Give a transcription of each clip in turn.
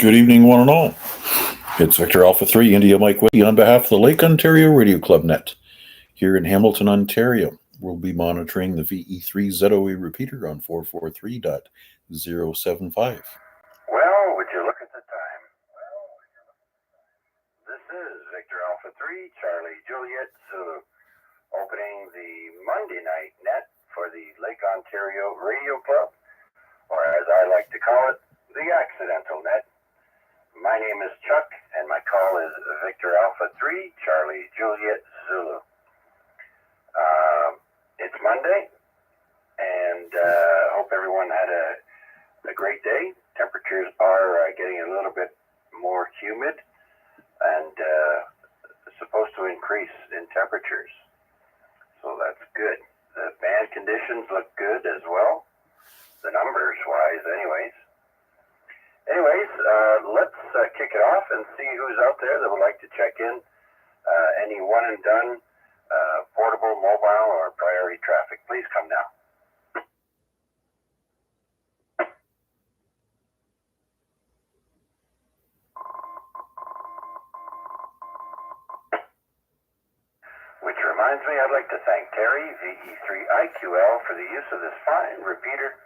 Good evening, one and all. It's Victor Alpha 3 India Mike Whitty on behalf of the Lake Ontario Radio Club Net. Here in Hamilton, Ontario, we'll be monitoring the VA3 ZOE repeater on 443.075. Well, would you look at the time? This is Victor Alpha 3, Charlie Juliet Zulu, opening the Monday night net for the Lake Ontario Radio Club, or as I like to call it, the accidental net. My name is Chuck, and my call is Victor Alpha 3, Charlie Juliet Zulu. It's Monday, and hope everyone had a great day. Temperatures are getting a little bit more humid, and supposed to increase in temperatures. So that's good. The band conditions look good as well, the numbers-wise anyways. Let's kick it off and see who's out there that would like to check in. Any one and done, portable, mobile, or priority traffic, please come now. Which reminds me, I'd like to thank Terry, VA3IMW, for the use of this fine repeater.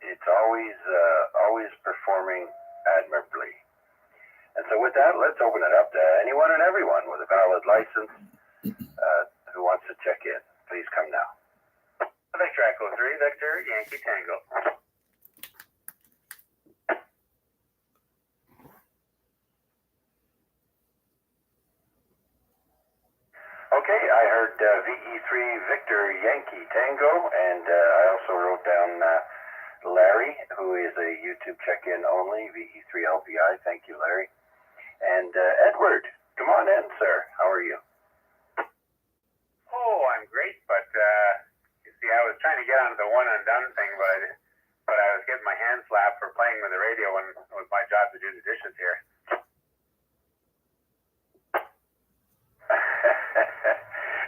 It's always performing admirably. And so with that, let's open it up to anyone and everyone with a valid license who wants to check in. Please come now. Victor Echo 3, Victor Yankee Tango. Okay, I heard VE3 Victor Yankee Tango, and I also wrote down Larry, who is a YouTube check-in only, VE3LBI. Thank you, Larry. And Edward, come on in, sir. How are you? Oh, I'm great, but you see, I was trying to get onto the one and done thing, but I was getting my hand slapped for playing with the radio when it was my job to do the dishes here.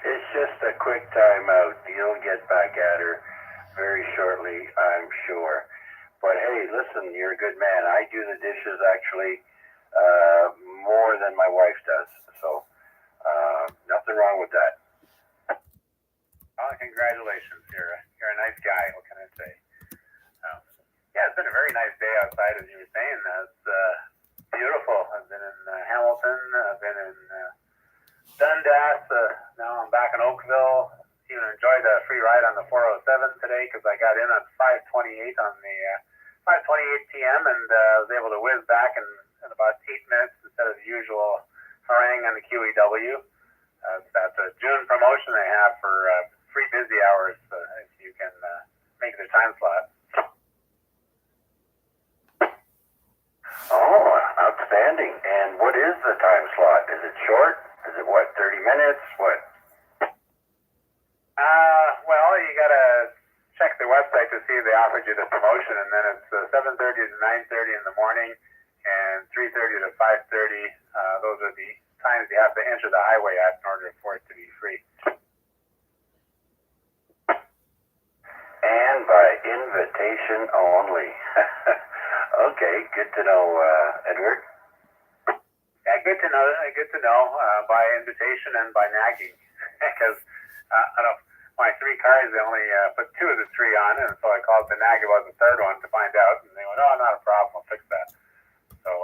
It's just a quick time out. You'll get back at her very shortly, I'm sure. But hey, listen, you're a good man. I do the dishes actually more than my wife does, so nothing wrong with that. Oh, congratulations. You're a nice guy. What can I say? Yeah, it's been a very nice day outside, as you were saying. It's beautiful. I've been in Hamilton. I've been in Dundas. Now I'm back in Oakville. Even enjoyed a free ride on the 407 today because I got in at 5:28 on the 5:28 p.m. and was able to whiz back in about 8 minutes instead of the usual harangue on the QEW. That's a June promotion they have for free busy hours if you can make the time slot. Oh, outstanding. And what is the time slot? Is it short? Is it what, 30 minutes? What? Well, you gotta check the website to see if they offered you the promotion, and then it's 7:30 to 9:30 in the morning, and 3:30 to 5:30. Those are the times you have to enter the highway at in order for it to be free. And by invitation only. Okay, good to know, Edward. Yeah, good to know. By invitation and by nagging, because I don't. My 3 cars, they only put 2 of the 3 on, and so I called to nag about the 3rd one to find out, and they went, "Oh, not a problem, I'll fix that." So,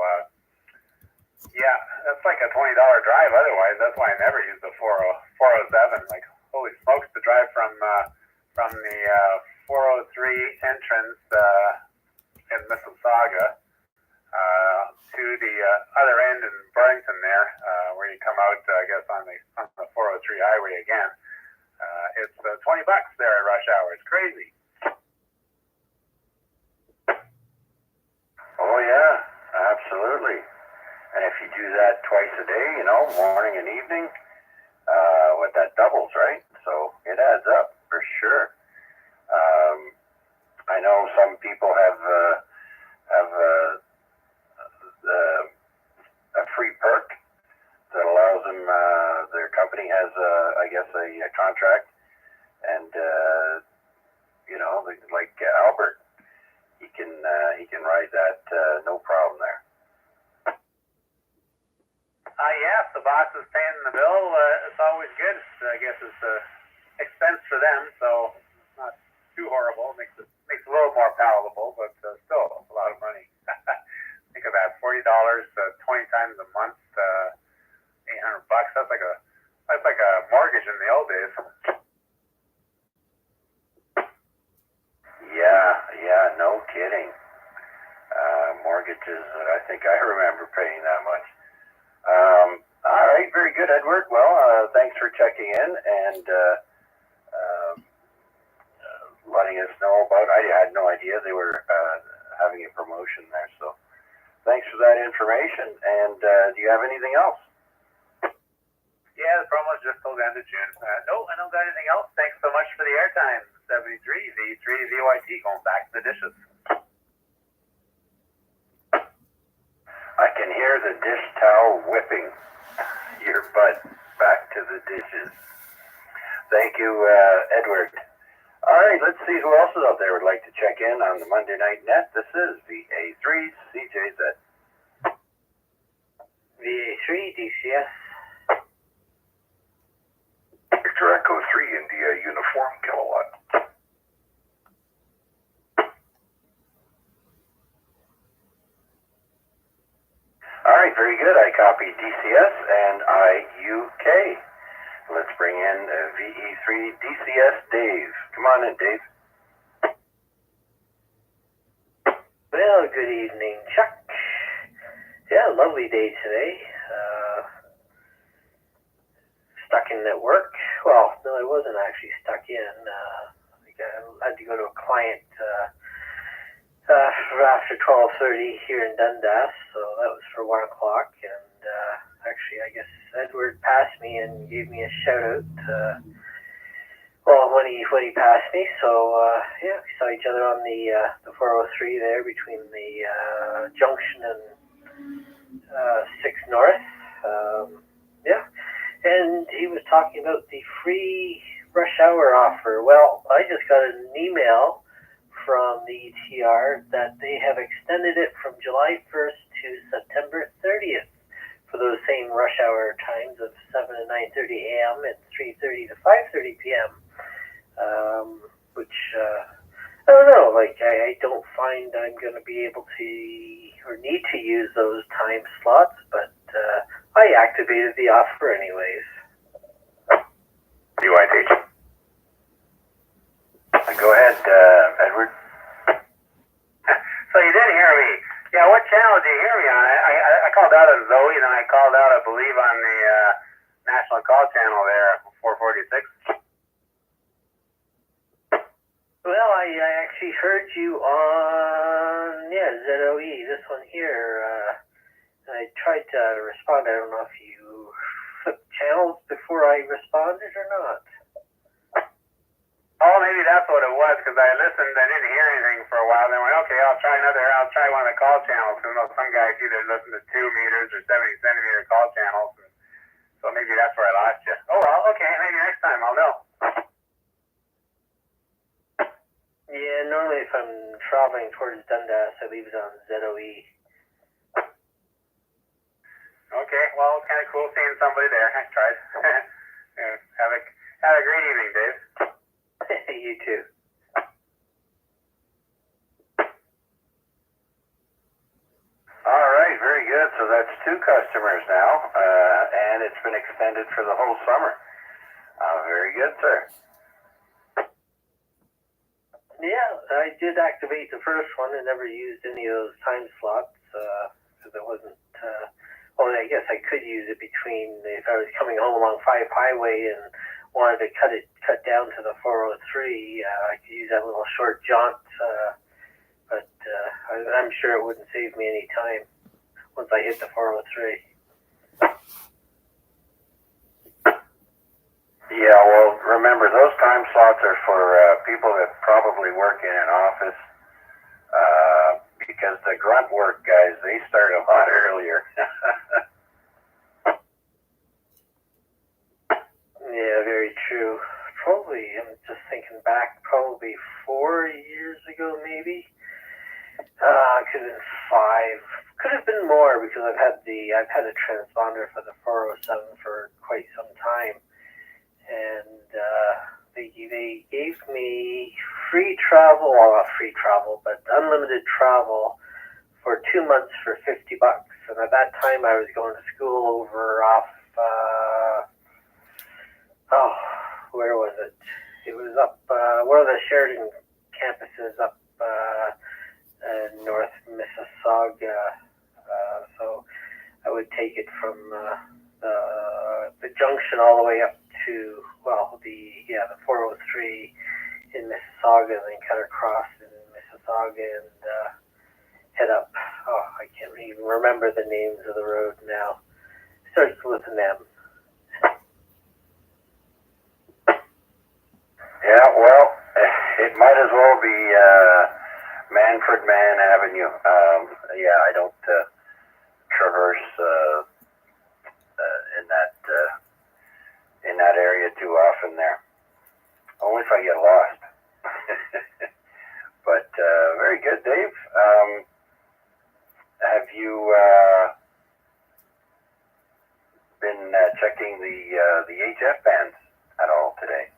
yeah, that's like a $20 drive. Otherwise, that's why I never use the 407. Like, holy smokes, to drive from the 403 entrance in Mississauga to the other end in Burlington there, where you come out, I guess, on the 403 highway again. It's $20 there at rush hour. It's crazy. Oh yeah, absolutely. And if you do that twice a day, morning and evening, what that doubles, right? So it adds up for sure. I know some people have a free perk that allows them. Their company has, I guess, a contract, and like Albert, he can ride that no problem. boss is paying the bill, it's always good. I guess it's a expense for them, so it's not too horrible. Makes it a little more palatable, but still a lot of money. Think of that, $40, 20 times a month, $800. That's like a mortgage in the old days. Yeah, no kidding. Mortgages, I think I remember paying that much. All right, very good, Edward. Well, thanks for checking in and letting us know about. I had no idea they were having a promotion there, so thanks for that information. And do you have anything else? Yeah, the promo's just till the end of June. No, I don't got anything else. Thanks so much for the airtime. 73 VA3IMW going back to the dishes. I can hear the dish towel whipping your butt back to the dishes. Thank you, Edward. All right, let's see who else is out there would like to check in on the Monday Night Net. This is VA3CJZ. VA3 DCS. Victor Echo 3 India Uniform Kilowatt. All right, very good. I copy DCS and IUK. Let's bring in VE3 DCS Dave. Come on in, Dave. Well, good evening, Chuck. Yeah, lovely day today. Stuck in at work. Well, no, I wasn't actually stuck in. I had to go to a client after 12:30 here in Dundas, so that was for 1 o'clock. And actually, I guess Edward passed me and gave me a shout out. Well, when he passed me, so yeah, we saw each other on the 403 there between the junction and 6 North. Yeah, and he was talking about the free rush hour offer. Well, I just got an email from the ETR that they have extended it from July 1st to September 30th for those same rush hour times of 7 to 9:30 a.m. and 3:30 to 5:30 p.m. Which I don't know. Like I don't find I'm going to be able to or need to use those time slots, but I activated the offer anyways. Do I teach? Go ahead, Edward. So you did hear me. Yeah, what channel did you hear me on? I called out on Zoe, then I called out, I believe, on the National Call Channel there, 446. Well, I actually heard you on, ZOE, this one here. I tried to respond. I don't know if you flipped channels before I responded or not. Oh, maybe that's what it was, because I listened, I didn't hear anything for a while, then went, okay, I'll try one of the call channels, because some guys either listen to 2 meters or 70 centimeter call channels, and so maybe that's where I lost you. Oh, well, okay, maybe next time I'll know. Yeah, normally if I'm traveling towards Dundas, I leave it on ZOE. Okay, well, it's kind of cool seeing somebody there. I tried. Yeah, have a great evening, Dave. You too. All right, very good. So that's 2 customers now, and it's been extended for the whole summer. Very good, sir. Yeah, I did activate the first one and never used any of those time slots because it wasn't. Well, I guess I could use it between if I was coming home along 5 Highway and wanted to cut down to the 403. I could use that little short jaunt, but I'm sure it wouldn't save me any time once I hit the 403. Yeah, well, remember, those time slots are for people that probably work in an office because the grunt work guys, they start a lot earlier. Yeah, very true. Probably, I'm just thinking back, probably 4 years ago, maybe. Could have been 5, could have been more because I've had a transponder for the 407 for quite some time, and they gave me free travel, well not free travel, but unlimited travel for 2 months for $50. And at that time I was going to school over off where was it? It was up one of the Sheridan campuses up North Mississauga. So I would take it from the junction all the way up to the 403 in Mississauga, and then cut across in Mississauga and head up. Oh, I can't even remember the names of the road now. Starts with an M. Yeah, well, it might as well be Manfred Mann Avenue. I don't traverse in that area too often there. Only if I get lost. But very good, Dave. Have you been checking the HF bands at all today?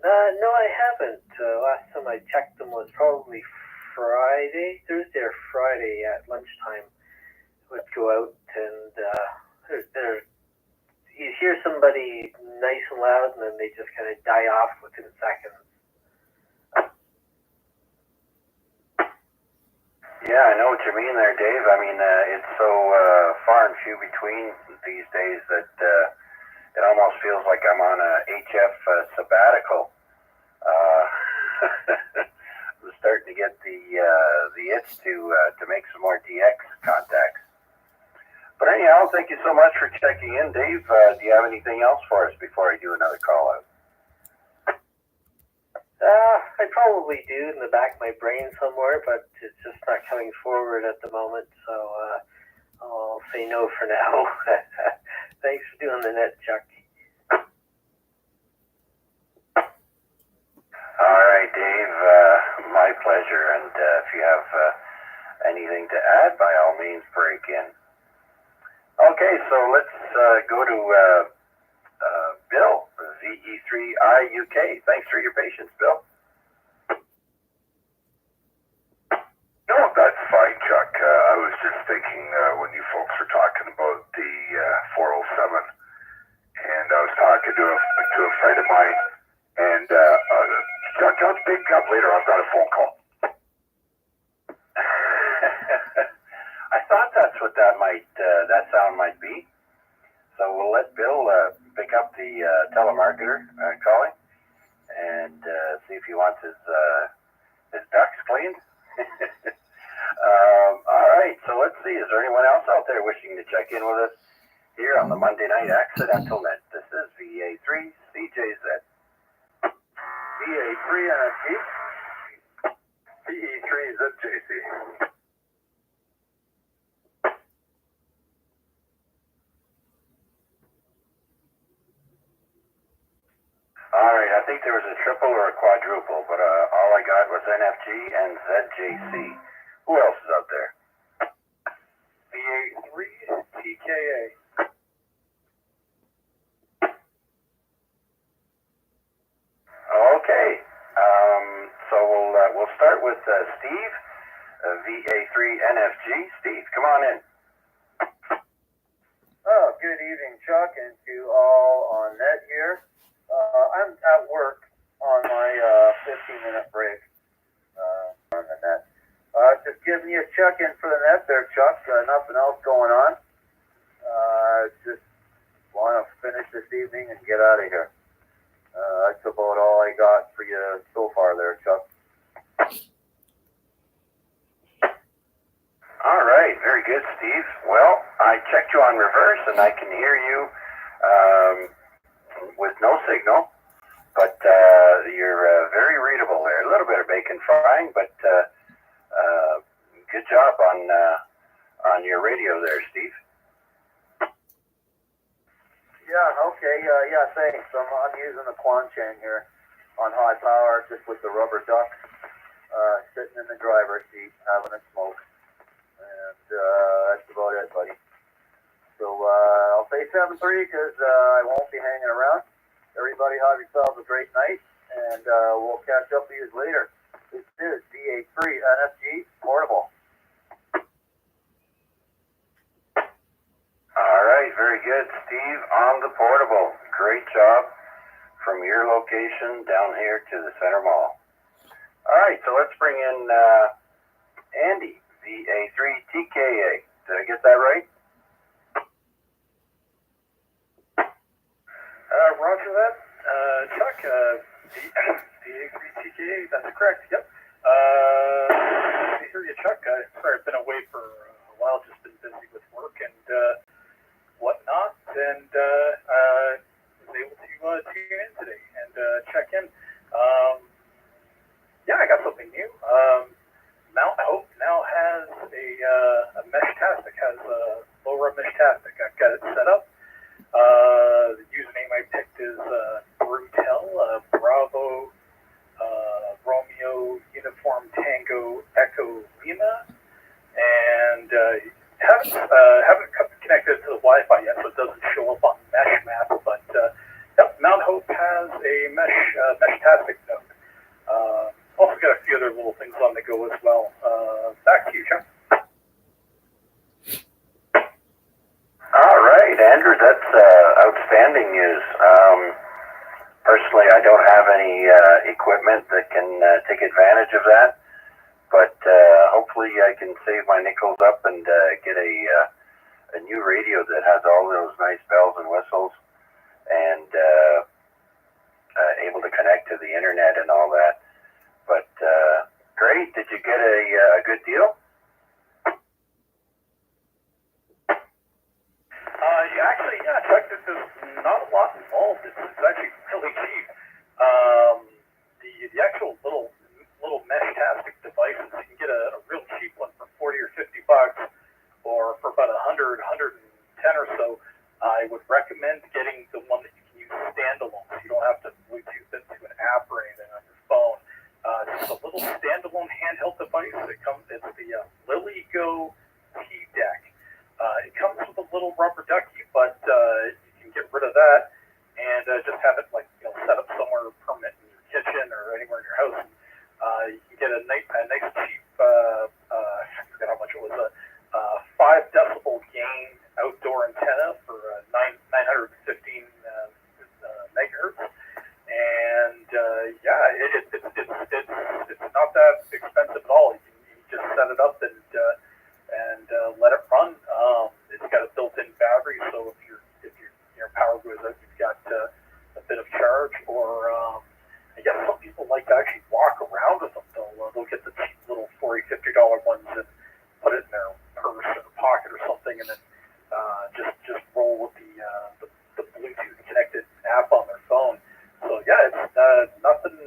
No, I haven't. Last time I checked them was probably Thursday or Friday at lunchtime. Would go out and you hear somebody nice and loud, and then they just kind of die off within seconds. Yeah, I know what you mean there, Dave. I mean, it's so far and few between these days that it almost feels like I'm on a HF sabbatical. I'm starting to get the itch to make some more DX contacts. But anyhow, thank you so much for checking in, Dave. Do you have anything else for us before I do another call out? I probably do in the back of my brain somewhere, but it's just not coming forward at the moment, so I'll say no for now. Thanks for doing the net, Chuck. All right, Dave, my pleasure. And if you have anything to add, by all means, break in. Okay, so let's go to Bill, VA3I UK. Thanks for your patience, Bill. No, that's fine, Chuck. I was just thinking when you folks were talking about the 407, and I was talking to a friend of mine, and Chuck, I'll pick up later. I've got a phone call. I thought that's what that sound might be. So we'll let Bill pick up the telemarketer calling and see if he wants his ducks cleaned. All right, so let's see. Is there anyone else out there wishing to check in with us here on the Monday Night Accidental Net? This is VA3CJZ. VA3NFG. VE3ZJC. All right, I think there was a triple or a quadruple, but all I got was NFG and ZJC. Who else is out there? VA3TKA. Okay, so we'll start with Steve, VA3NFG. Steve, come on in. Oh, good evening, Chuck, and to all on net here. I'm at work on my 15-minute break on the net. Just giving you a check-in for the net there, Chuck. Nothing else going on. Just want to finish this evening and get out of here. That's about all I got for you so far there, Chuck. All right, very good, Steve. Well, I checked you on reverse, and I can hear you with no signal, but you're very readable there. A little bit of bacon frying, but good job on your radio there, Steve. Yeah, okay. Yeah, thanks. I'm using the Quan chain here on high power, just with the rubber ducks, sitting in the driver's seat, having a smoke. that's about it, buddy. So I'll say 7-3 because I won't be hanging around. Everybody have yourselves a great night, and we'll catch up with you later. This is VA3 Portable. All right, very good, Steve, on the portable. Great job from your location down here to the Center Mall. All right, so let's bring in Andy, VA3TKA. Did I get that right? Roger that. Chuck, VA3TKA, that's correct, yep. I hear you, Chuck. Sorry, I've been away for a while, just been busy with work and whatnot, and was able to tune in today and check in. Yeah, I got something new. Mount Hope now has a Meshtastic, has a LoRa Meshtastic. I've got it set up. The username I picked is Brutel, Bravo, Romeo, Uniform, Tango, Echo, Lima, and haven't connected to the Wi-Fi yet, so it doesn't show up on Mesh Map. But yep, Mount Hope has a Meshtastic node. Also got a few other little things on the go as well. Back to you, Chuck. All right, Andrew, that's outstanding news. Personally, I don't have any equipment that can take advantage of that, but hopefully I can save my nickels up and get a new radio that has all those nice bells and whistles and able to connect to the internet and all that. But great, did you get a good deal? Yeah, Chuck, there's not a lot involved. It's actually really cheap. The actual little Meshtastic devices, you can get a real cheap one for $40 or $50, or for about $100, $110 or so. I would recommend getting the one that you can use standalone, so you don't have to Bluetooth into an app or anything on your phone. It's a little standalone handheld device. It's the LilyGo T-Deck. It comes with a little rubber ducky, but you can get rid of that and just have it set up somewhere permanent in your kitchen or anywhere in your house. You can get a nice cheap, I forget how much it was, a 5 decibel gain outdoor antenna for 915 megahertz. And it's not that expensive at all. You can just set it up and let it run. It's got a built-in battery, so if your power goes out, you've got a bit of charge. Or I guess some people like to actually walk around with them. They'll get the cheap little $40, $50 ones and put it in their purse or pocket or something, and then just roll with the Bluetooth connected app on their phone. So yeah, it's nothing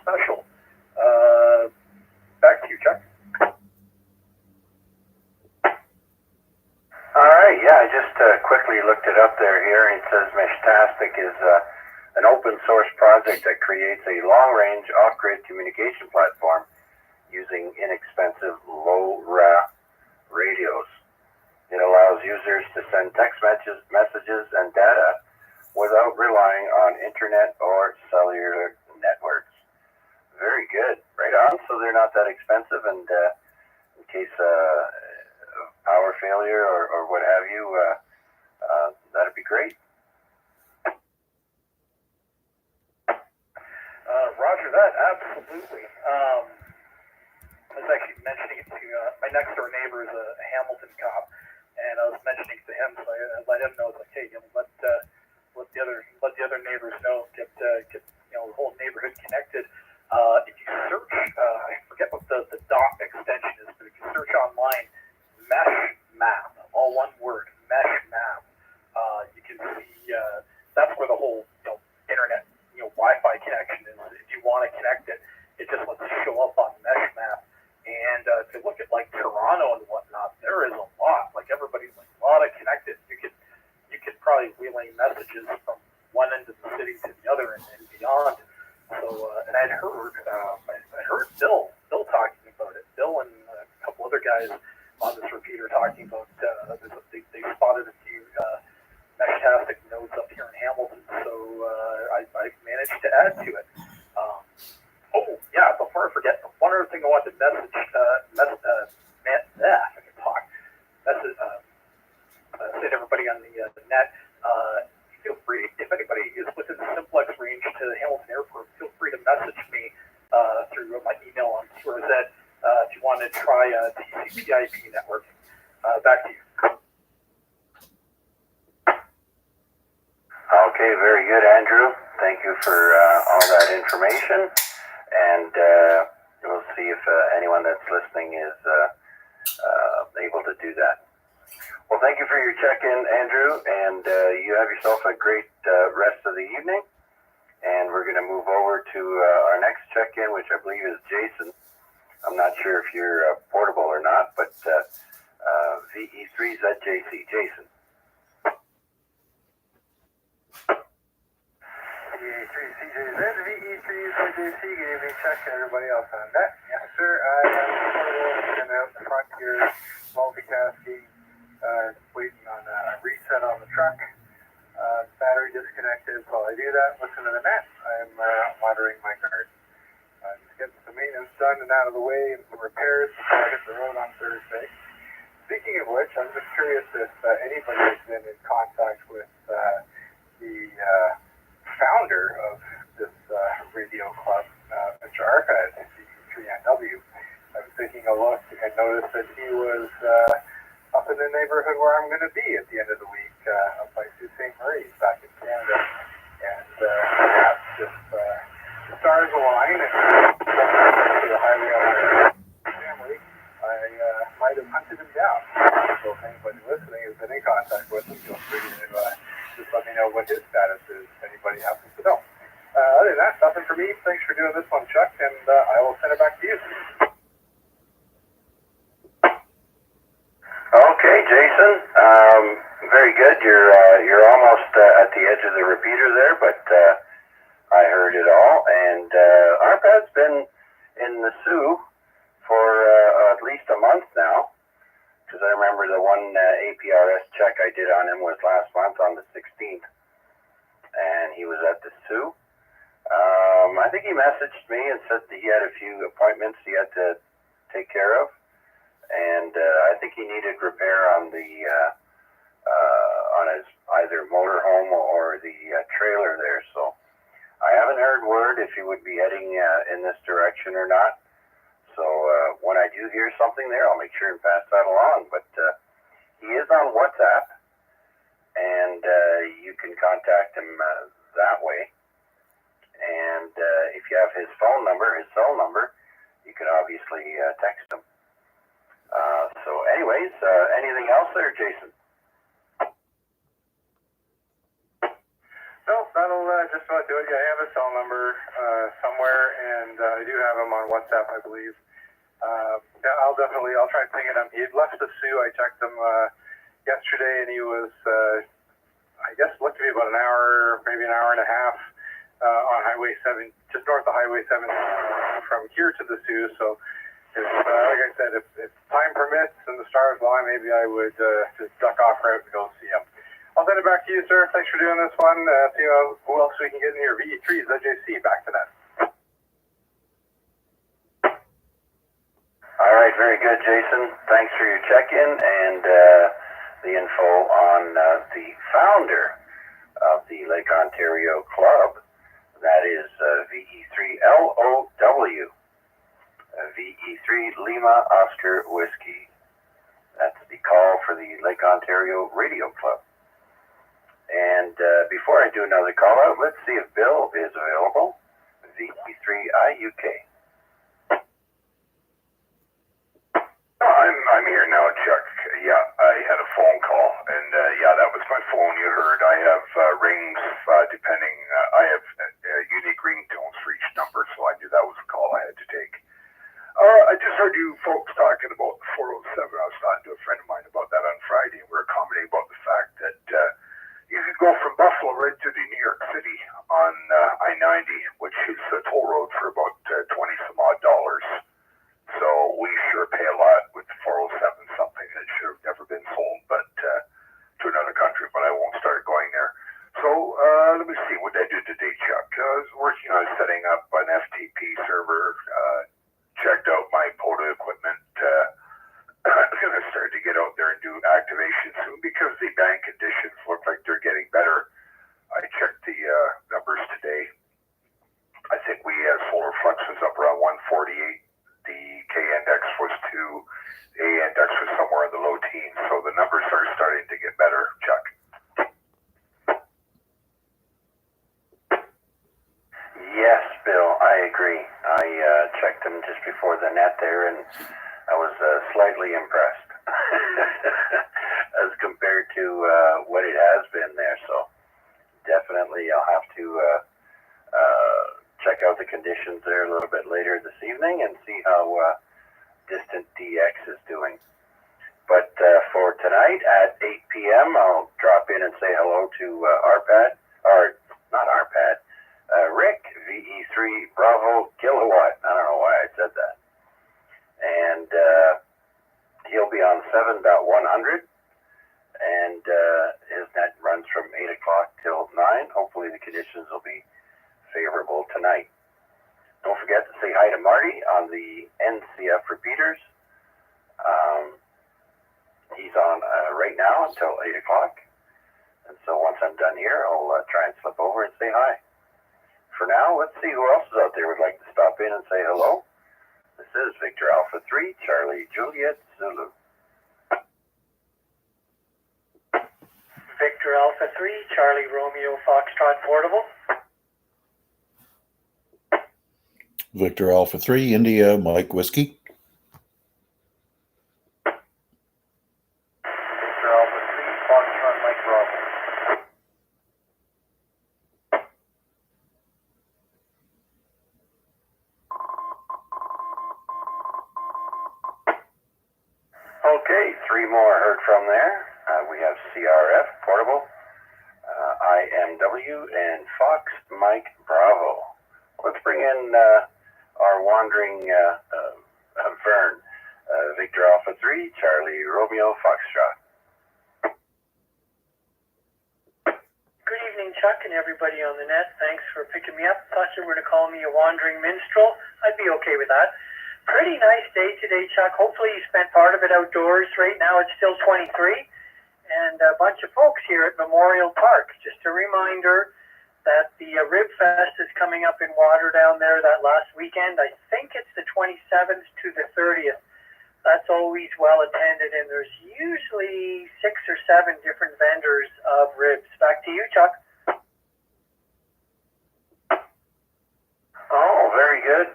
special. Back to you, Chuck. All right, yeah, I just quickly looked it up here, and it says Meshtastic is an open source project that creates a long-range off-grid communication platform using inexpensive LoRa radios. It allows users to send text messages and data without relying on internet or cellular networks. Very good, right on. So they're not that expensive, and in case power failure or what have you, that'd be great. Roger that, absolutely. I was actually mentioning it to my next door neighbor is a Hamilton cop, and I was mentioning it to him, so I let him know, like, hey, let the other neighbors know, get the whole neighborhood connected. If you search, I forget what the dot extension is, but if you search online, Mesh Map, all one word, Mesh Map, you can see that's where the whole internet Wi-Fi connection is. If you want to connect it, it just lets it show up on Mesh Map. And if you look at like Toronto and whatnot, there is a lot. Like everybody's like a lot of connected. You could probably relay messages from one end of the city to the other and beyond. So and I heard Bill talking about it. Bill and a couple other guys on this repeater talking about they spotted a few mesh-tastic nodes up here in Hamilton, so I managed to add to it. Oh yeah, before I forget, one other thing I wanted to message, say to everybody on the net. Feel free, if anybody is within the simplex range to the Hamilton Airport, feel free to message me through my email on QRZ if you want to try TCP/IP networking. Back to you. Okay, very good, Andrew. Thank you for all that information. And we'll see if anyone that's listening is able to do that. Well, thank you for your check-in, Andrew, and you have yourself a great rest of the evening. And we're going to move over to our next check-in, which I believe is Jason. I'm not sure if you're portable or not, but VE3ZJC, Jason. VA3CJZ, VE3ZJC, good evening, Chuck, and everybody else on that. Yes, sir, I am portable and out the front here, multitasking. Waiting on a reset on the truck. Battery disconnected. While I do that, listen to the net. I'm watering my garden. Just getting some maintenance done and out of the way, and some repairs before I hit the road on Thursday. Speaking of which, I'm just curious if anybody has been in contact with the founder of this radio club, Mr. Arca at VA3IMW. I was taking a look and noticed that he was up in the neighborhood where I'm going to be at the end of the week, up by Sault Ste. Marie, back in Canada. And just the stars align and to the highway of my family, I might have hunted him down. So if anybody listening has been in contact with him, feel free to just let me know what his status is, if anybody happens to know. Other than that, nothing for me. Thanks for doing this one, Chuck, and I will send it back to you. Okay, Jason. Very good. You're almost at the edge of the repeater there, but I heard it all. And ARPA's been in the Sioux for at least a month now, because I remember the one APRS check I did on him was last month on the 16th, and he was at the Sioux. I think he messaged me and said that he had a few appointments he had to take care of. And I think he needed repair on the on his either motorhome or the trailer there. So I haven't heard word if he would be heading in this direction or not. So when I do hear something there, I'll make sure and pass that along. But he is on WhatsApp, and you can contact him that way. And if you have his phone number, his cell number, you can obviously text him. So anyways, anything else there, Jason? No, that'll just about do it. Yeah, I have a cell number somewhere, and I do have him on WhatsApp, I believe. Yeah, I'll try and ping it up. He had left the Sioux. I checked him yesterday, and he was, I guess, looked to be about an hour, maybe an hour and a half on Highway 7, just north of Highway 7 from here to the Sioux. So, like I said, if time permits and the stars align, maybe I would just duck off route and go see him. I'll send it back to you, sir. Thanks for doing this one. See who else we can get in here. VE3ZJC, back to that. All right, very good, Jason. Thanks for your check-in and the info on the founder of the Lake Ontario Club. That is VE3LOW, VE3 Lima Oscar Whiskey. That's the call for the Lake Ontario Radio Club. And before I do another call out, let's see if Bill is available. VE3IUK. I'm here now, Chuck. Yeah, I had a phone call, and yeah, that was my phone you heard. I have rings, depending, I have unique ringtones for each number, so I knew that was a call I had to take. I just heard you folks talking about the 407. I was talking to a friend of mine about that on Friday, and we were commenting about the fact that you could go from Buffalo right to New York City on I-90, which is a toll road for about $20 some odd. So we sure pay a lot with the 407 something. flux was up around 148. The K index was 2. A index was somewhere in the low teens. So the numbers are starting to get better, Chuck. Yes, Bill, I agree. I checked them just before the net there, and I was slightly impressed as compared to what it has been there. So definitely I'll have to check out the conditions there a little bit later this evening and see how distant DX is doing. But for tonight at 8 p.m., I'll drop in and say hello to RPAD, or not RPAD, Rick, VE3 Bravo Kilowatt. I don't know why I said that. And he'll be on 7.100, and his net runs from 8 o'clock till 9. Hopefully the conditions will be favorable tonight. Don't forget to say hi to Marty on the NCF repeaters. He's on right now until 8 o'clock. And so once I'm done here, I'll try and slip over and say hi. For now, let's see who else is out there would like to stop in and say hello. This is Victor Alpha 3, Charlie Juliet Zulu. Victor Alpha 3, Charlie Romeo Foxtrot Portable. Victor Alpha 3, India, Mike Whiskey. Victor Alpha 3, Foxtrot Mike Bravo. Okay, 3 more heard from there. We have CRF, Portable, IMW, and Fox Mike Bravo. Let's bring in our wandering Vern, Victor Alpha 3, Charlie Romeo Foxtrot. Good evening, Chuck, and everybody on the net. Thanks for picking me up. Thought you were going to call me a wandering minstrel. I'd be okay with that. Pretty nice day today, Chuck. Hopefully you spent part of it outdoors. Right now it's still 23, and a bunch of folks here at Memorial Park. Just a reminder that the Rib Fest is coming up in water down there that last weekend. I think it's the 27th to the 30th. That's always well attended, and there's usually 6 or 7 different vendors of ribs. Back to you, Chuck. Oh, very good,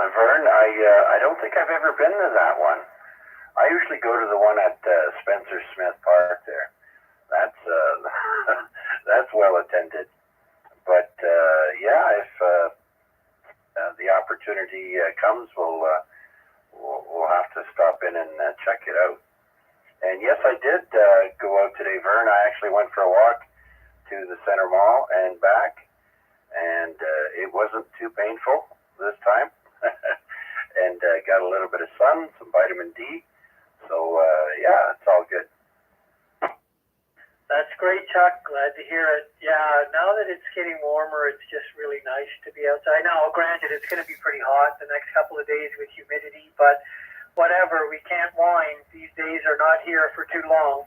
Vern. I don't think I've ever been to that one. I usually go to the one at Spencer Smith Park there. That's that's well attended. But yeah, if the opportunity comes, we'll have to stop in and check it out. And yes, I did go out today, Vern. I actually went for a walk to the Center Mall and back, and it wasn't too painful this time. And got a little bit of sun, some vitamin D. So yeah, it's all good. That's great, Chuck. Glad to hear it. Yeah, now that it's getting warmer, it's just really nice to be outside. Now, granted, it's going to be pretty hot the next couple of days with humidity, but whatever, we can't whine. These days are not here for too long.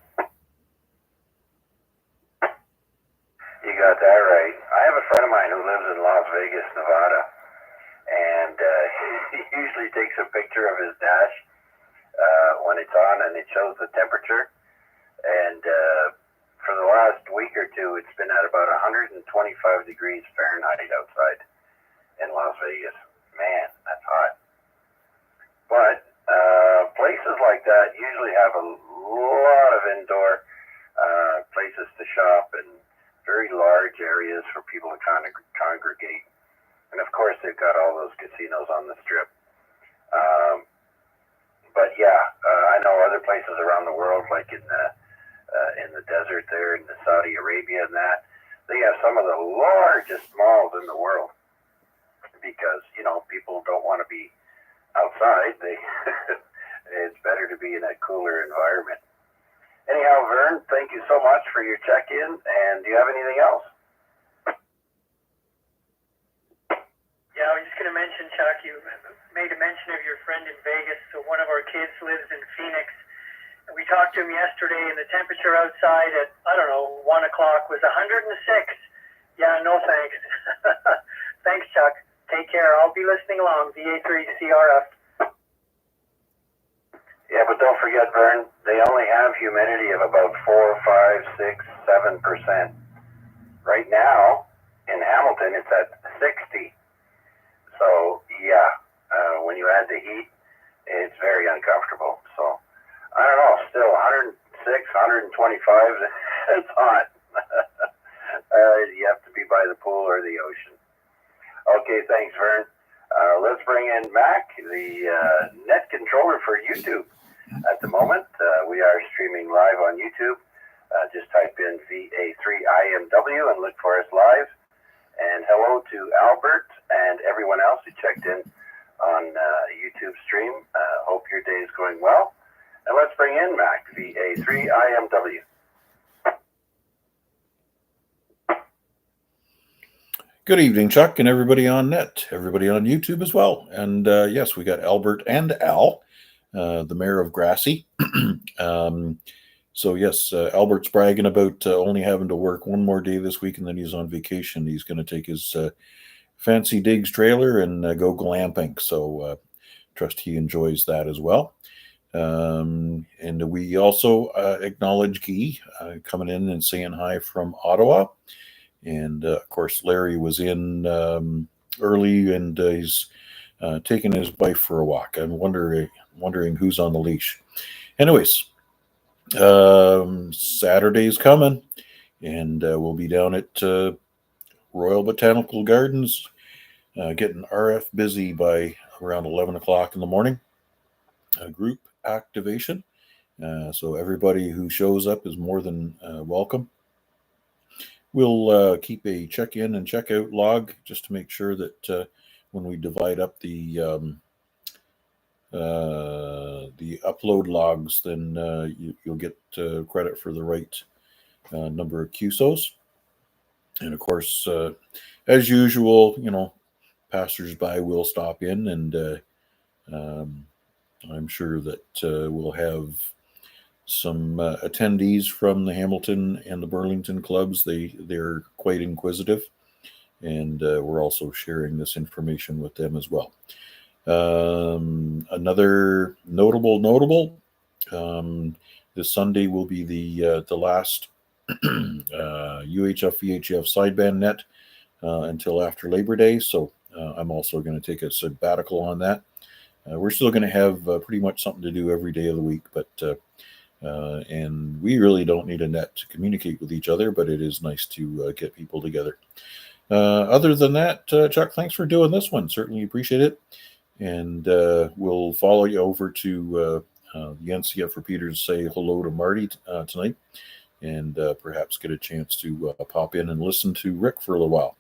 You got that right. I have a friend of mine who lives in Las Vegas, Nevada, and he usually takes a picture of his dash when it's on, and it shows the temperature. And for the last week or two, it's been at about 125 degrees Fahrenheit outside in Las Vegas. Man, that's hot. But places like that usually have a lot of indoor places to shop and very large areas for people to congregate. And of course, they've got all those casinos on the strip. But yeah, I know other places around the world, like in the desert there in the Saudi Arabia and that, they have some of the largest malls in the world because, you know, people don't want to be outside. It's better to be in a cooler environment. Anyhow, Vern, thank you so much for your check-in. And do you have anything else? Yeah, I was just going to mention, Chuck, you made a mention of your friend in Vegas. So one of our kids lives in Phoenix. And we talked to him yesterday, and the temperature outside at, 1 o'clock was 106. Yeah, no thanks. Thanks, Chuck. Take care. I'll be listening along. VA3CRF. Yeah, but don't forget, Vern, they only have humidity of about 4, 5, 6, 7%. Right now, in Hamilton, it's at 60. So, yeah, when you add the heat, it's very uncomfortable. So, I don't know, still 106, 125, it's hot. You have to be by the pool or the ocean. Okay, thanks, Vern. Let's bring in Mac, the net controller for YouTube. At the moment, we are streaming live on YouTube. Just type in VA3IMW and look for us live. And hello to Albert and everyone else who checked in on YouTube stream. Hope your day is going well. And let's bring in Mac, VA3IMW. Good evening, Chuck, and everybody on net, everybody on YouTube as well. And yes, we got Albert and Al, the mayor of Grassy. So yes, Albert's bragging about only having to work one more day this week, and then he's on vacation. He's going to take his fancy digs trailer and go glamping. So trust he enjoys that as well. And we also acknowledge Guy coming in and saying hi from Ottawa. And of course, Larry was in early, and he's taking his wife for a walk. I'm wondering who's on the leash. Anyways, Saturday's coming, and we'll be down at Royal Botanical Gardens, getting RF busy by around 11 o'clock in the morning. A group activation. So everybody who shows up is more than welcome. We'll keep a check-in and check-out log just to make sure that when we divide up the upload logs, then you'll get credit for the right number of QSOs. And of course, as usual, passersby will stop in, and I'm sure that we'll have some attendees from the Hamilton and the Burlington clubs. They're quite inquisitive, and we're also sharing this information with them as well. Another notable this Sunday will be the last UHF VHF sideband net until after Labor Day. So I'm also going to take a sabbatical on that. We're still going to have pretty much something to do every day of the week, but and we really don't need a net to communicate with each other, but it is nice to get people together. Other than that, Chuck, thanks for doing this one. Certainly appreciate it. And we'll follow you over to the NCF repeater to say hello to Marty tonight, and perhaps get a chance to pop in and listen to Rick for a little while.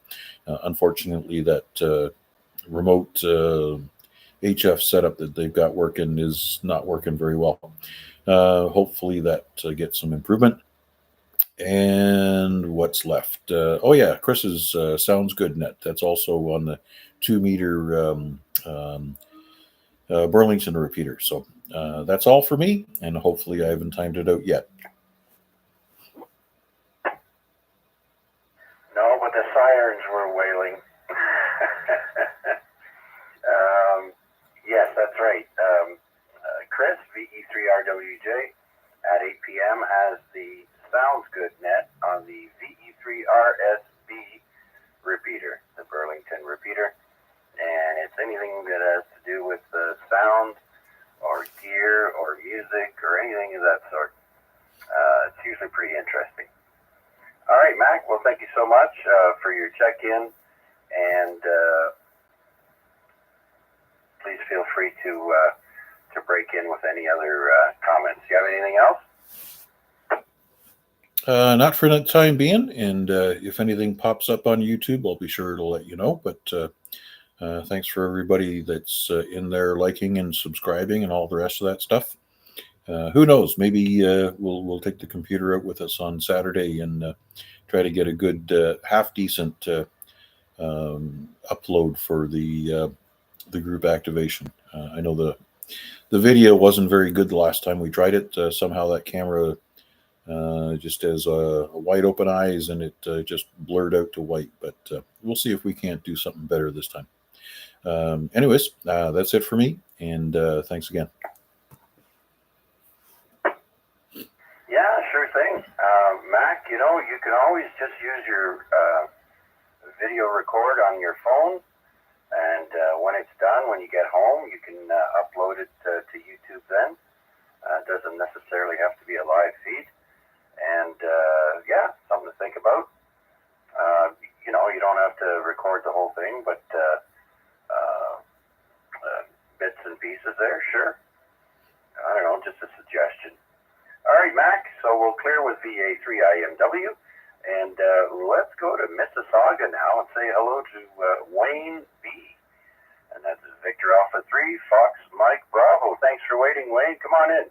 Unfortunately, that remote HF setup that they've got working is not working very well. Hopefully that gets some improvement. And what's left? Oh yeah, Chris's Sounds Good net. That's also on the 2-meter Burlington repeater. So that's all for me, and hopefully I haven't timed it out yet. No, but the sirens were wailing. Yes, that's right. Chris, VE3RWJ, at 8 p.m. has the Sounds Good net on the VE3RSB repeater, the Burlington repeater. And it's anything that has to do with sound or gear or music or anything of that sort. It's usually pretty interesting. All right, Mac, well, thank you so much for your check-in, and please feel free to break in with any other comments. Do you have anything else? Not for the time being, and if anything pops up on YouTube, I'll be sure to let you know. But thanks for everybody that's in there liking and subscribing and all the rest of that stuff. Who knows? Maybe we'll take the computer out with us on Saturday and try to get a good half decent upload for the group activation. I know the video wasn't very good the last time we tried it. Somehow that camera just has wide open eyes, and it just blurred out to white. But we'll see if we can't do something better this time. Anyways, that's it for me, and thanks again. Yeah, sure thing. Mac, you know, you can always just use your video record on your phone, and when it's done, when you get home, you can upload it to YouTube then. It doesn't necessarily have to be a live feed. And yeah, something to think about. You know, you don't have to record the whole thing, but bits and pieces there, sure. I don't know, just a suggestion. All right, Mac, so we'll clear with VA3IMW, and let's go to Mississauga now and say hello to Wayne B. And that's Victor Alpha 3, Fox Mike Bravo. Thanks for waiting, Wayne. Come on in.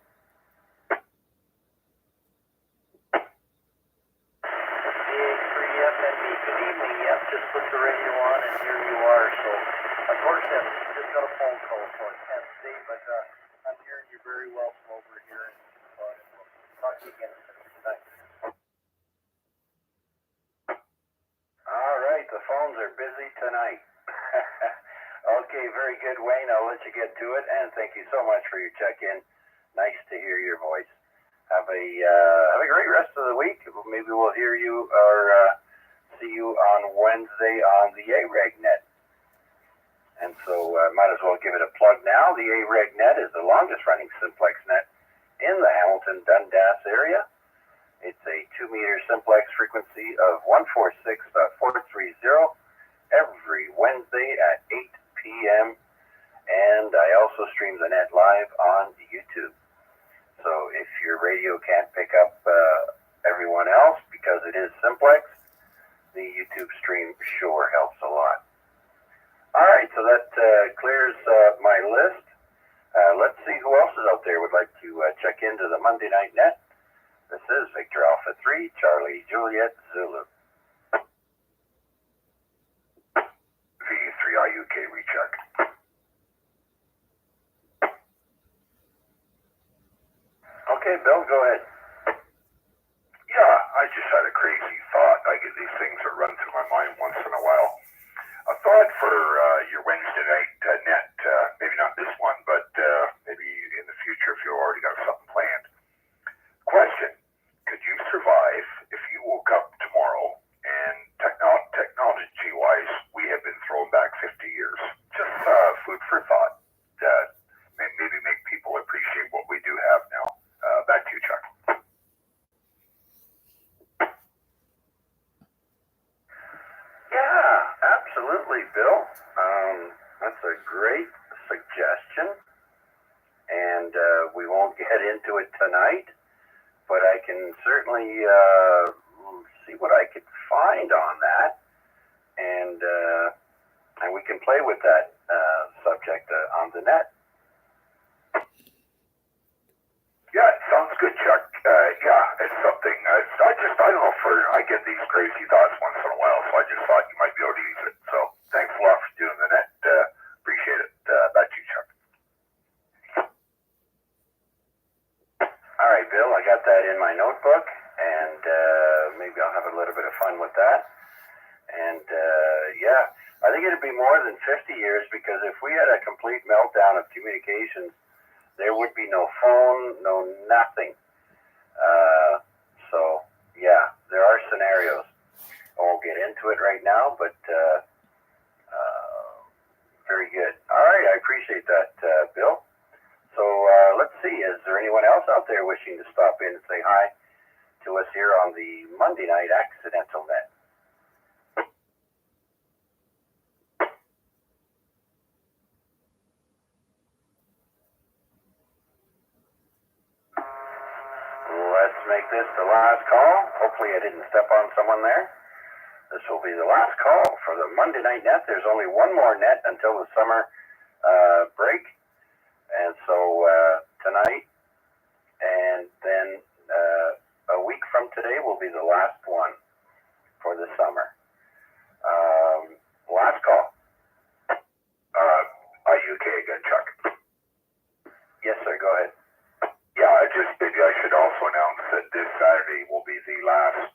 VA3FNB, good evening. Yep, just put the radio on and here you are. So, unfortunately, I just got a phone call, so I can't stay, but I'm hearing you very well from over here. And we'll talk to you again tonight. All right, the phones are busy tonight. Okay, very good, Wayne. I'll let you get to it, and thank you so much for your check-in. Nice to hear your voice. Have a great rest of the week. Maybe we'll hear you or see you on Wednesday on the A-Reg net. And so might as well give it a plug now. The A-Reg net is the longest running simplex net in the Hamilton-Dundas area. It's a 2-meter simplex frequency of 146.430 every Wednesday at 8 p.m. And I also stream the net live on YouTube. So if your radio can't pick up everyone else because it is simplex, the YouTube stream sure helps a lot. All right, so that clears my list. Let's see who else is out there would like to check into the Monday Night Net. This is Victor Alpha 3, Charlie Juliet Zulu. V3IUK recheck. Okay, Bill, go ahead. Yeah, I just had a crazy thought. I get these things that run through my mind once in a while. A thought for your Wednesday night net, maybe not this one, but maybe in the future if you already got something planned. Question, could you survive if you woke up tomorrow and technology-wise, we have been thrown back 50 years? Just food for thought. Maybe make people appreciate what we do have now. Back to you, Chuck. Yeah, absolutely, Bill. That's a great suggestion. And we won't get into it tonight, but I can certainly see what I could find on that. And we can play with that subject on the net. Yeah, it sounds good, Chuck. Yeah, it's something. I don't know, I get these crazy thoughts once in a while, so I just thought you might be able to use it. So thanks a lot for doing the net. Appreciate it. Back to you, Chuck. All right, Bill, I got that in my notebook, and maybe I'll have a little bit of fun with that. And yeah, I think it'd be more than 50 years, because if we had a complete meltdown of communications, there would be no phone, no nothing. So, yeah, there are scenarios. I won't get into it right now, but very good. All right, I appreciate that, Bill. So let's see, is there anyone else out there wishing to stop in and say hi to us here on the Monday Night Accidental Net? Let's make this the last call. Hopefully I didn't step on someone there. This will be the last call for the Monday Night Net. There's only one more net until the summer break. And so tonight and then a week from today will be the last one for the summer. Last call. IUK again, Chuck. Yes, sir. Go ahead. Yeah, maybe I should also announce that this Saturday will be the last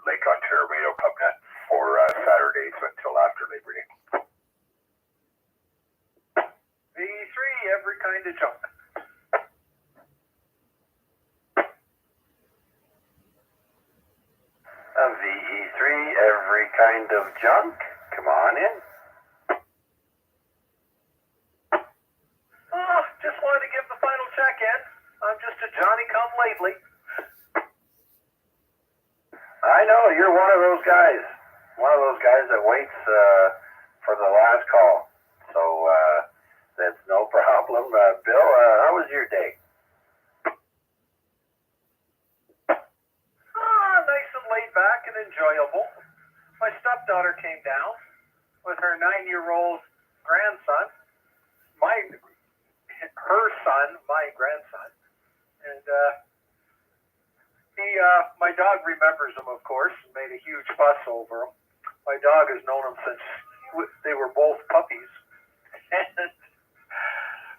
Lake Ontario Radio Club net for Saturdays until after Labor Day. kind of junk. VE3, every kind of junk. Come on in. Oh, just wanted to give the final check-in. I'm just a Johnny-come-lately. I know, you're one of those guys. One of those guys that waits for the last call. So that's no problem. Bill, how was your day? Nice and laid back and enjoyable. My stepdaughter came down with her 9-year-old grandson. Her son, my grandson. And my dog remembers him, of course, and made a huge fuss over him. My dog has known him since they were both puppies. And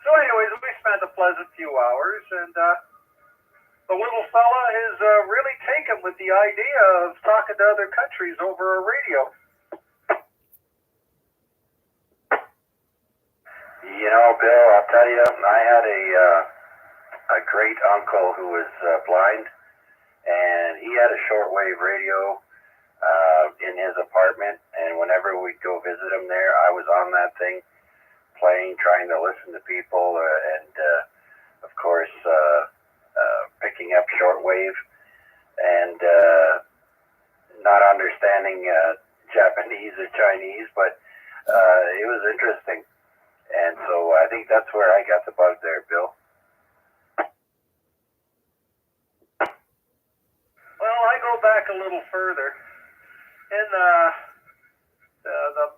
so anyways, we spent a pleasant few hours, and the little fella is really taken with the idea of talking to other countries over a radio. You know, Bill, I'll tell you, I had a great uncle who was blind, and he had a shortwave radio in his apartment, and whenever we'd go visit him there, I was on that thing, playing, trying to listen to people, and of course, picking up shortwave, and not understanding Japanese or Chinese, but it was interesting. And so I think that's where I got the bug there, Bill. Well, I go back a little further. In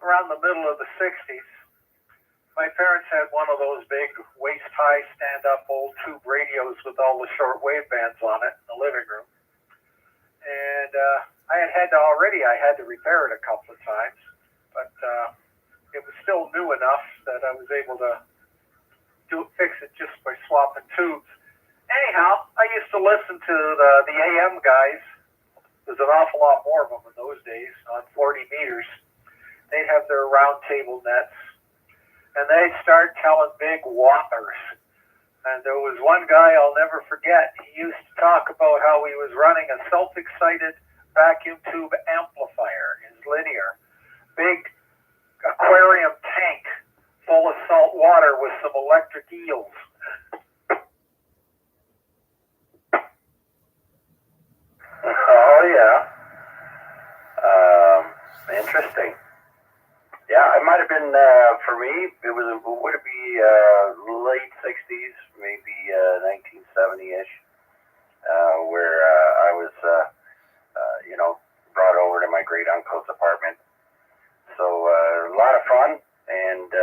around the middle of the 60s, my parents had one of those big waist-high stand-up old tube radios with all the short-wave bands on it in the living room. And I had to repair it a couple of times, but it was still new enough that I was able to fix it just by swapping tubes. Anyhow, I used to listen to the AM guys. There's an awful lot more of them in those days on 40 meters. They'd have their round table nets, and they'd start telling big whoppers. And there was one guy I'll never forget. He used to talk about how he was running a self-excited vacuum tube amplifier, his linear, big aquarium tank full of salt water with some electric eels. Oh, yeah. Interesting. Yeah, it might have been, for me, would it be late 60s, maybe 1970-ish, where I was, brought over to my great uncle's apartment. So a lot of fun, and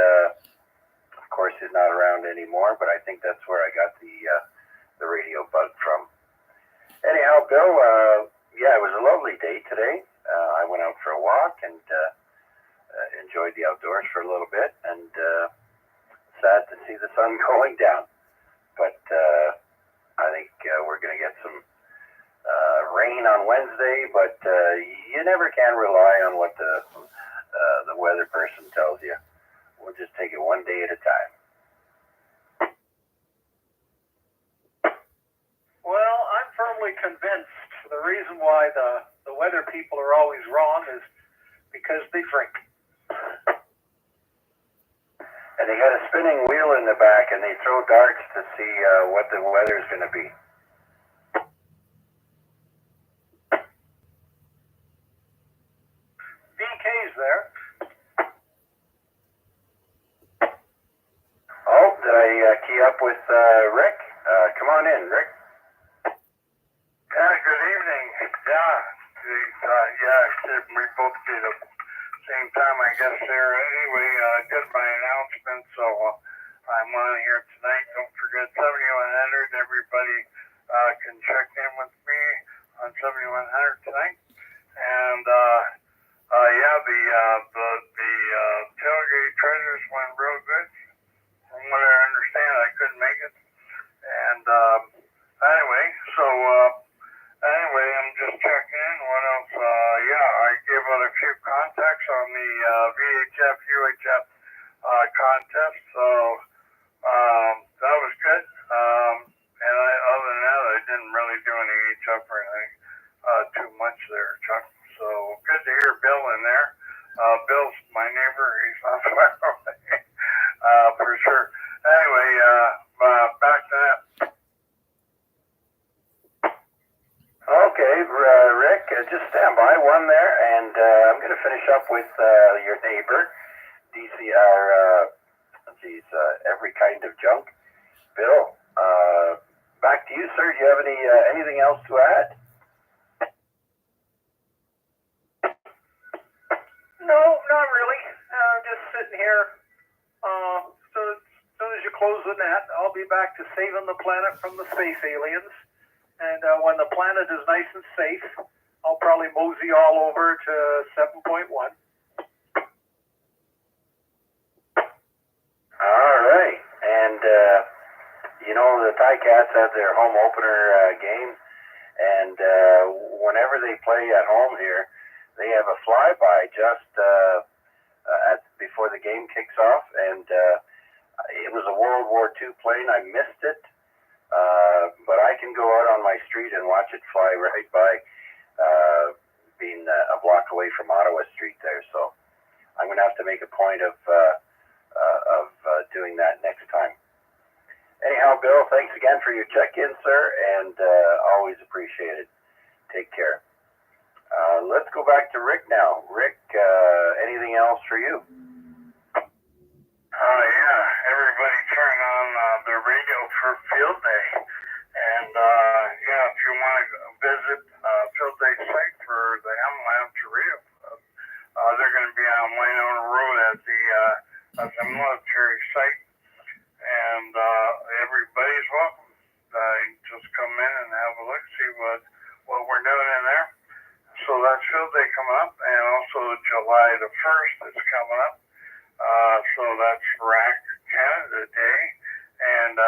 of course he's not around anymore, but I think that's where I got the radio bug from. Anyhow, Bill, yeah, it was a lovely day today. I went out for a walk and enjoyed the outdoors for a little bit, and sad to see the sun going down. But I think we're going to get some rain on Wednesday, but you never can rely on what the weather person tells you. We'll just take it one day at a time. Well, I'm firmly convinced the reason why the weather people are always wrong is because they drink. And they got a spinning wheel in the back, and they throw darts to see what the weather's going to be. BK's there. Oh, did I key up with Rick? Come on in, Rick. Yeah, good evening. We both did at the same time, I guess, there. Anyway, did my announcement, so I'm on here tonight. Don't forget 7100. Everybody can check in with me on 7100 tonight. And, the tailgate treasures went real good. From what I understand, I couldn't make it. And, anyway, I'm just checking in. What else? I gave out a few contacts on the VHF, UHF contest. So finish up with your neighbor, every kind of junk. Bill, back to you, sir. Do you have anything else to add? No, not really. Just sitting here. So as soon as you close the net, I'll be back to saving the planet from the space aliens. And when the planet is nice and safe, I'll probably mosey all over to 7.1. All right. And, the Ticats have their home opener game. And whenever they play at home here, they have a flyby just before the game kicks off. And it was a World War II plane. I missed it. But I can go out on my street and watch it fly right by, being a block away from Ottawa Street there. So I'm going to have to make a point of doing that next time. Anyhow, Bill, thanks again for your check-in, sir, and always appreciated. Take care. Let's go back to Rick now. Rick, anything else for you? Yeah, everybody turn on the radio for field day. And, if you want to visit field day site for the Hamilton Radio Club, they're going to be on Winona Road at the military site. And everybody's welcome. Just come in and have a look, see what we're doing in there. So that's field day coming up, and also July the 1st is coming up. So that's RAC Canada Day, and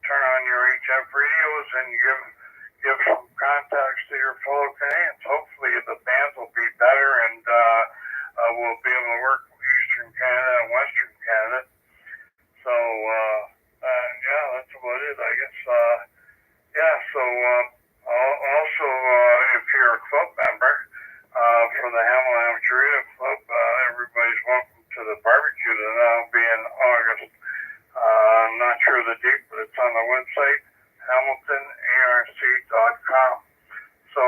turn on your HF radios and give some contacts to your fellow Canadians. Hopefully the bands will be better, and we'll be able to work with Eastern Canada and Western Canada. So that's about it, I guess. Also, if you're a club member for the Hamilton Amateur Radio Club, everybody's welcome to the barbecue that'll be in August. I'm not sure the date, but it's on the website, hamiltonarc.com. So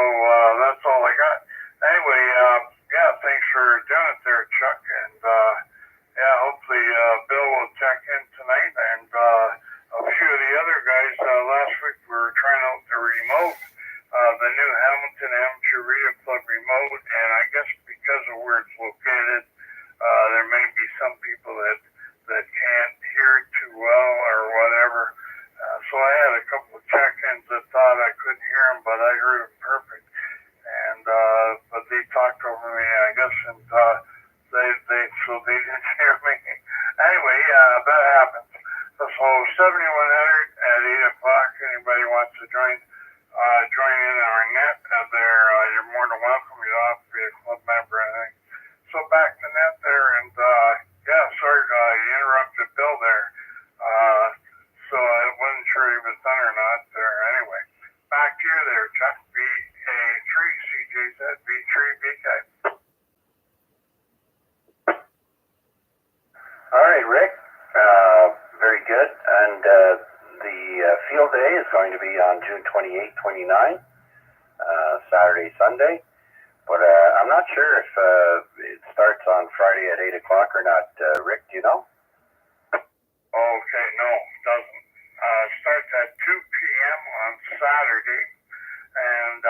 that's all I got. Anyway, thanks for doing it there, Chuck. And hopefully Bill will check in tonight. And a few of the other guys, last week we were trying out the remote, the new Hamilton Amateur Radio Club remote. And I guess because of where it's located, there may be some people that can't hear it too well or whatever. So I had a couple of check-ins that thought I couldn't hear them, but I heard them perfect. And but they talked over me, I guess, and so they didn't hear me. Anyway, that happens. So 7100 at 8 o'clock. Anybody wants to join in our net you're more than welcome. You don't have to be a club member or anything. So back to net there, and sorry you interrupted Bill there. So I wasn't sure he was done or not there. Anyway, back to you there, Chuck. VA3 CJZ V3BK. All right, Rick. Very good. And the field day is going to be on June 28, 29, Saturday, Sunday. But I'm not sure if it starts on Friday at 8 o'clock or not. Rick, do you know? Okay, no, it doesn't. It starts at 2 p.m. on Saturday. And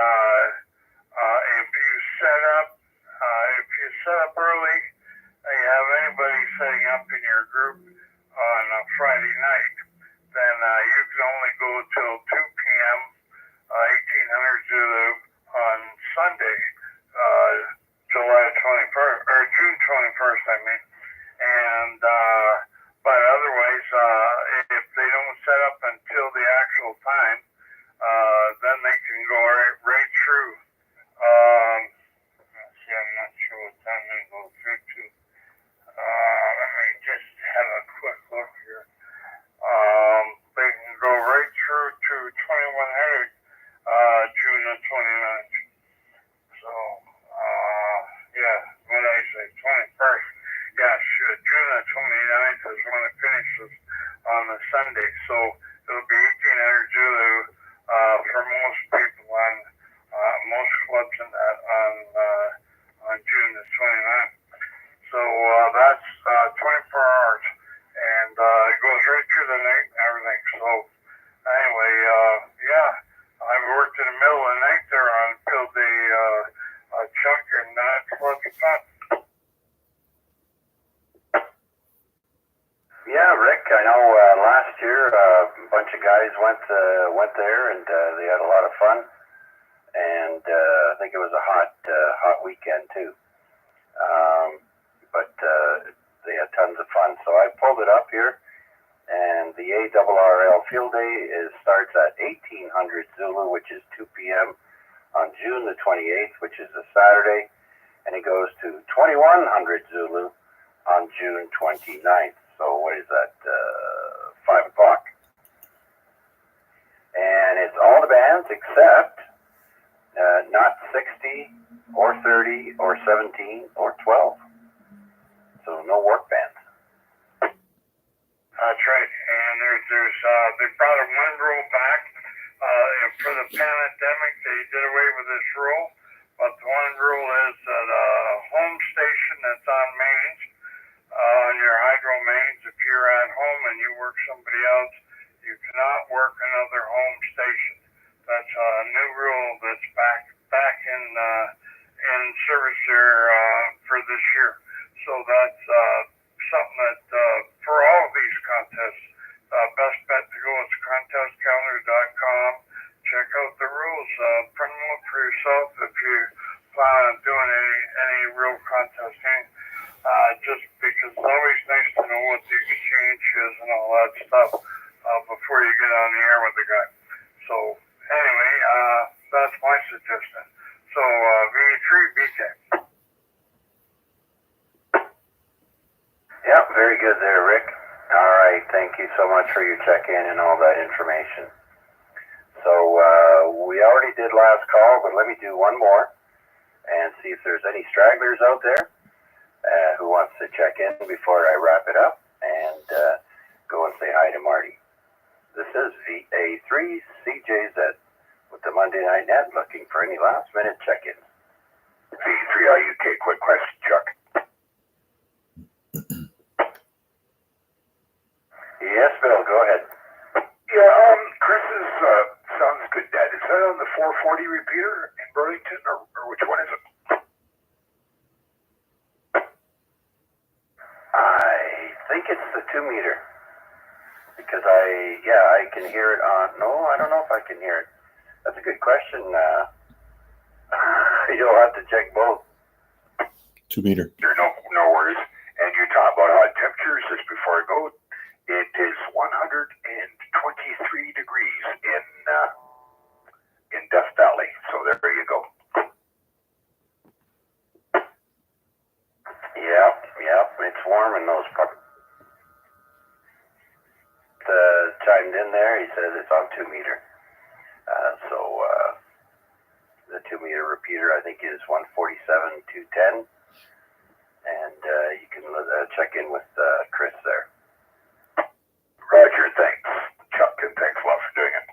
if you set up early, and you have anybody setting up in your group on a Friday night, then you can only go till 2 p.m. 1800 Zulu on Sunday, July 21st, or June 21st, I mean. And but otherwise, if they don't set up until the actual time, then they can go right through. I'm not sure what time they go through to. Let me just have a quick look here. They can go right through to 2100, June the 29th. So, what did I say, 21st? Yeah, sure. June the 29th is when it finishes on the Sunday. So it'll be 1800 Zulu for most people on most clubs in that on June the 29th. So that's 24 hours, and it goes right through the night and everything. So anyway, yeah, I worked in the middle of the night there on build a chunk, and that's what's fun. Yeah, Rick, I know last year a bunch of guys went there, and they had a lot of fun, and I think it was a hot weekend too. But they had tons of fun. So I pulled it up here, and the ARRL Field Day starts at 1800 Zulu, which is 2 p.m. on June the 28th, which is a Saturday, and it goes to 2100 Zulu on June 29th. So what is that, 5 o'clock? And it's all the bands except not 60 or 30 or 17 or 12. So no work bands. That's right. And there's they brought a one rule back. For the pandemic, they did away with this rule. But the one rule is that a home station that's on mains, on your hydro mains, if you're at home and you work somebody else, you cannot work another home station. That's a new rule that's back in service there for this year. So that's something that for all of these contests, best bet to go is contestcalendar.com. Check out the rules. Print them up for yourself if you plan on doing any real contesting. Just because it's always nice to know what the exchange is and all that stuff before you get on the air with the guy. So anyway, that's my suggestion. So VA3 BK. Yeah, very good there, Rick. All right, thank you so much for your check-in and all that information. So we already did last call, but let me do one more and see if there's any stragglers out there who wants to check in before I wrap it up and go and say hi to Marty. This is VA3CJZ with the Monday Night Net, looking for any last-minute check-ins. V3IUK, quick question, Chuck. Yes, Bill, go ahead. Yeah, Chris's sounds good, Dad. Is that on the 440 repeater in Burlington, or which one is it? I think it's the 2 meter. Because I can hear it on, no, I don't know if I can hear it. That's a good question. You'll have to check both. 2 meter. No worries. And you're talking about hot temperatures just before I go. It is 123 degrees in Death Valley. So there you go. Yep, it's warm in those parts. Chimed in there. He says it's on 2 meter. The 2 meter repeater, I think, is 147-210, and you can check in with Chris there. Roger, thanks, Chuck, and thanks a lot for doing it.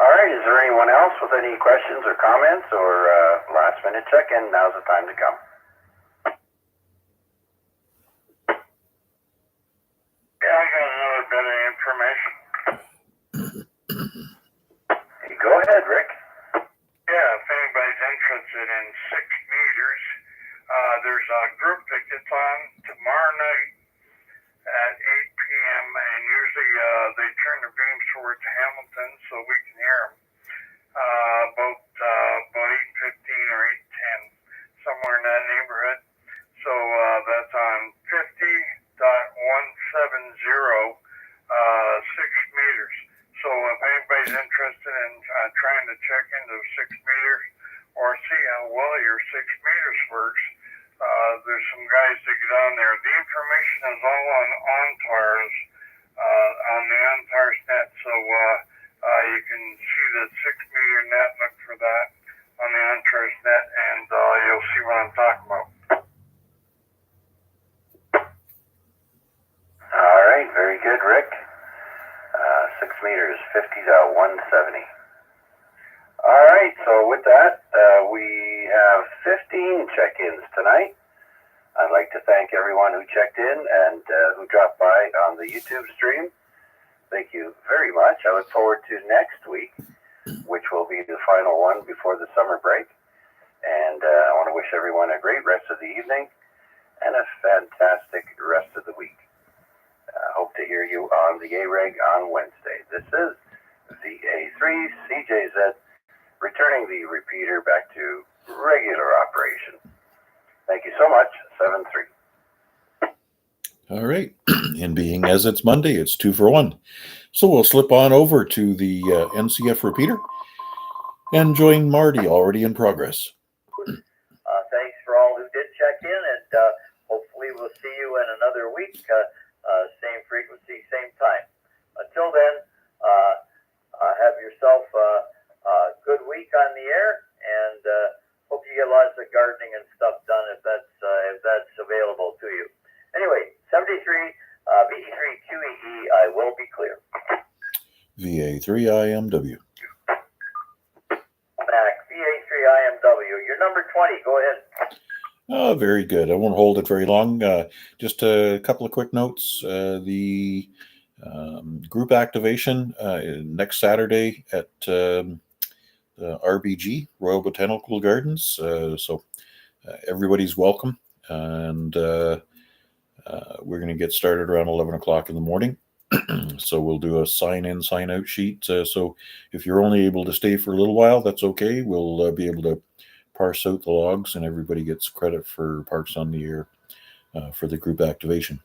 All right, is there anyone else with any questions or comments or last minute check-in? Now's the time to come. Yeah, I got another bit of information. Go ahead, Rick. Yeah, if anybody's interested in 6 meters, there's a group that gets on tomorrow night at 8 p.m. and usually they turn their beams towards Hamilton so we can hear them. About 8:15 or 8:10, somewhere in that neighborhood. So that's on 50.170, 6 meters. So if anybody's interested in trying to check into 6 meters or see how well your 6 meters works, there's some guys that get on there. The information is all on ONTARS, on the ONTARS net, so you can see the 6 meter net, look for that on the ONTARS net, and you'll see what I'm talking about. All right, very good, Rick. 6 meters, 50.170. All right, so with that, we 15 check-ins tonight. I'd like to thank everyone who checked in and who dropped by on the YouTube stream. Thank you very much. I look forward to next week, which will be the final one before the summer break. And I want to wish everyone a great rest of the evening and a fantastic rest of the week. Hope to hear you on the A-Reg on Wednesday. This is VA3CJZ, returning the repeater back to regular operation. Thank you so much. 7-3. All right. And being as it's Monday, it's 2 for 1. So we'll slip on over to the NCF repeater and join Marty, already in progress. Thanks for all who did check in, and hopefully we'll see you in another week. Same frequency, same time. Until then, have yourself a good week on the air, and hope you get lots of gardening and stuff done if that's available to you. Anyway, 73 VE3QEE, I will be clear. VA3IMW. Mac, VA3IMW, you're number 20. Go ahead. Very good. I won't hold it very long. Just a couple of quick notes. The group activation next Saturday at RBG, Royal Botanical Gardens. So everybody's welcome. And we're going to get started around 11 o'clock in the morning. So we'll do a sign-in, sign-out sheet. So if you're only able to stay for a little while, that's okay. We'll be able to parse out the logs, and everybody gets credit for Parks on the Air for the group activation.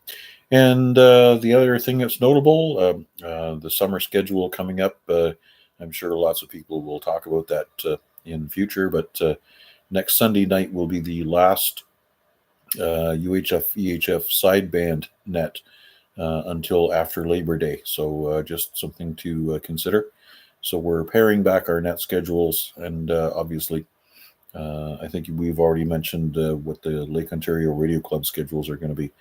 And the other thing that's notable, the summer schedule coming up. I'm sure lots of people will talk about that in future, but next Sunday night will be the last UHF-EHF sideband net until after Labor Day. So just something to consider. So we're paring back our net schedules, and obviously I think we've already mentioned what the Lake Ontario Radio Club schedules are going to be.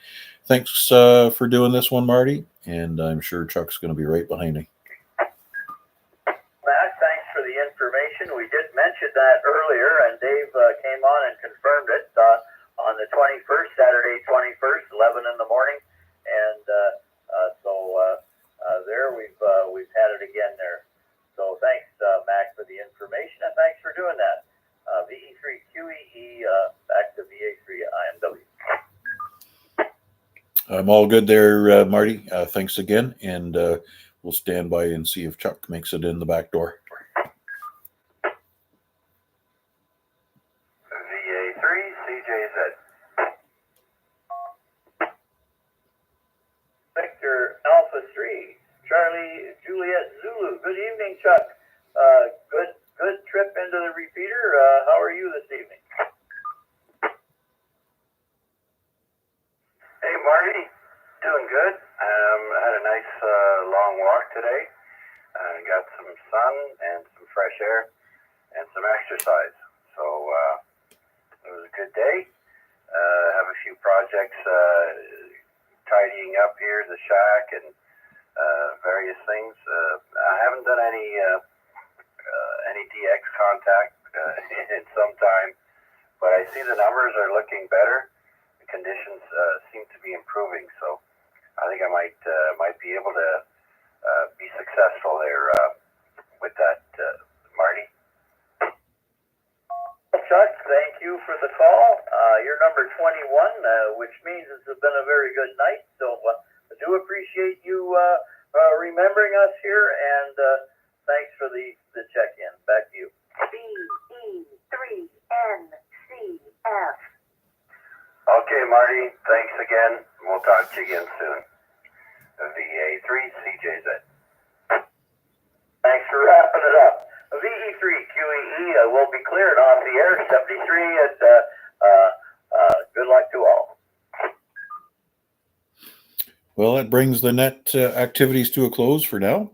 Thanks for doing this one, Marty, and I'm sure Chuck's going to be right behind me. Matt, thanks for the information. We did mention that earlier, and Dave came on and confirmed it on the 21st, Saturday 21st, 11 in the morning, and there we've had it again there. So thanks, Mac, for the information, and thanks for doing that. VE3QEE, back to VA3IMW. I'm all good there, Marty. Thanks again, and we'll stand by and see if Chuck makes it in the back door. VA3CJZ. Victor Alpha 3, Charlie Juliet Zulu. Good evening, Chuck. Good trip into the repeater. How are you this evening? Hey, Marty. Doing good. I had a nice long walk today. Got some sun and some fresh air and some exercise. So it was a good day. Have a few projects tidying up here, the shack, and various things. I haven't done any DX contact in some time, but I see the numbers are looking better. The conditions seem to be improving, so I think I might be able to be successful there with that, Marty. Chuck, thank you for the call. You're number 21, which means it's been a very good night. So I do appreciate you remembering us here, and thanks for the check-in. Back to you. VE3NCF. Okay, Marty. Thanks again. We'll talk to you again soon. VA3CJZ. Thanks for wrapping it up. VE3QEE will be cleared off the air. 73, and good luck to all. Well, that brings the net activities to a close for now.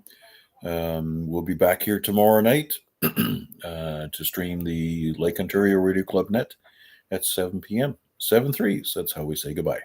We'll be back here tomorrow night to stream the Lake Ontario Radio Club net at 7 p.m. 7-3. So that's how we say goodbye.